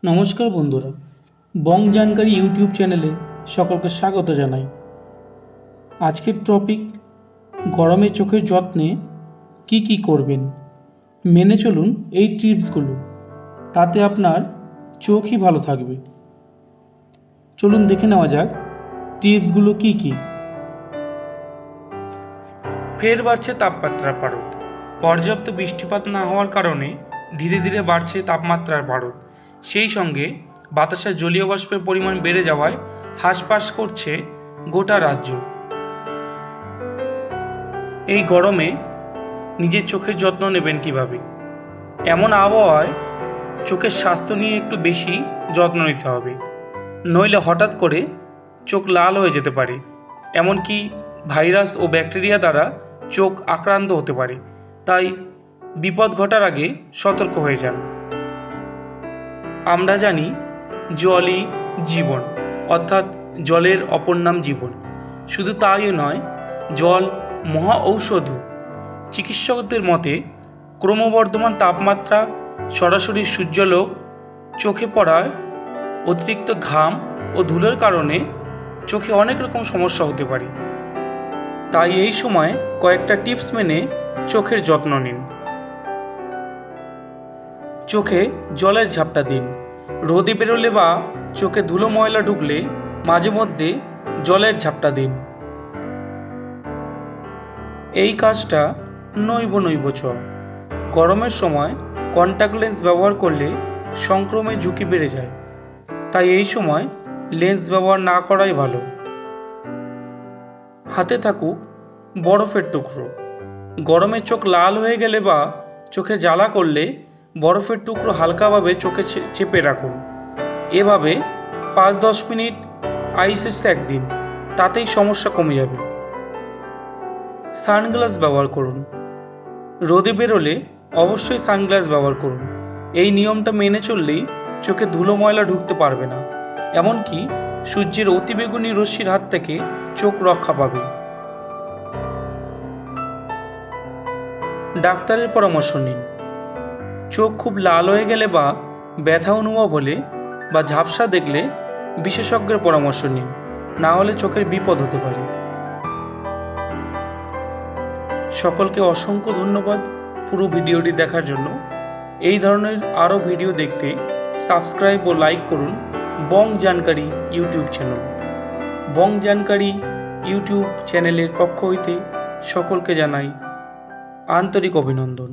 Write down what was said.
নমস্কার বন্ধুরা, বং জানকারি ইউটিউব চ্যানেলে সকলকে স্বাগত জানাই। আজকের টপিক গরমে চোখের যত্নে কি করবেন। মেনে চলুন এই টিপসগুলো, তাতে আপনার চোখই ভালো থাকবে। চলুন দেখে নেওয়া যাক টিপসগুলো কি। ফের বাড়ছে তাপমাত্রার পারদ। পর্যাপ্ত বৃষ্টিপাত না হওয়ার কারণে ধীরে ধীরে বাড়ছে তাপমাত্রার পারদ। সেই সঙ্গে বাতাসে জলীয় বাষ্পের পরিমাণ বেড়ে যাওয়ায় হাঁসফাঁস করছে গোটা রাজ্য। এই গরমে নিজের চোখের যত্ন নেবেন কিভাবে? এমন আবহাওয়ায় চোখের স্বাস্থ্য নিয়ে একটু বেশি যত্ন নিতে হবে, নইলে হঠাৎ করে চোখ লাল হয়ে যেতে পারে। এমনকি ভাইরাস ও ব্যাকটেরিয়া দ্বারা চোখ আক্রান্ত হতে পারে। তাই বিপদ ঘটার আগে সতর্ক হয়ে যান। আমরা জানি জলই জীবন, অর্থাৎ জলের অপর নাম জীবন। শুধু তাই নয়, জল মহা ঔষধও। চিকিৎসকদের মতে ক্রমবর্ধমান তাপমাত্রা, সরাসরি সূর্যালোক, চোখে পড়ার অতিরিক্ত ঘাম ও ধুলোর কারণে চোখে অনেক রকম সমস্যা হতে পারে। তাই এই সময় কয়েকটা টিপস মেনে চোখের যত্ন নিন। চোখে জলের ঝাপটা দিন। রোদে বেরোলে বা চোখে ধুলো ময়লা ঢুকলে মাঝে মধ্যে জলের ঝাপটা দিন। এই কাজটা নৈব চ। গরমের সময় কন্ট্যাক্ট লেন্স ব্যবহার করলে সংক্রমণের ঝুঁকি বেড়ে যায়। তাই এই সময় লেন্স ব্যবহার না করাই ভালো। হাতে থাকুক বরফের টুকরো। গরমে চোখ লাল হয়ে গেলে বা চোখে জ্বালা করলে বরফের টুকরো হালকাভাবে চোখে চেপে রাখুন। এভাবে 5-10 মিনিট আইসে সেঁক দিন, তাতেই সমস্যা কমে যাবে। সানগ্লাস ব্যবহার করুন। রোদে বেরোলে অবশ্যই সানগ্লাস ব্যবহার করুন। এই নিয়মটা মেনে চললেই চোখে ধুলো ময়লা ঢুকতে পারবে না। এমনকি সূর্যের অতিবেগুনি রশ্মির হাত থেকে চোখ রক্ষা পাবে। ডাক্তারের পরামর্শ নিন। চোখ খুব লাল হয়ে গেলে বা ব্যথা অনুভব হলে বা ঝাপসা দেখলে বিশেষজ্ঞের পরামর্শ নিন, না হলে চোখের বিপদ হতে পারে। সকলকে অসংখ্য ধন্যবাদ পুরো ভিডিওটি দেখার জন্য। এই ধরনের আরও ভিডিও দেখতে সাবস্ক্রাইব ও লাইক করুন বং জানকারি ইউটিউব চ্যানেল। বং জানকারি ইউটিউব চ্যানেলের পক্ষ হইতে সকলকে জানাই আন্তরিক অভিনন্দন।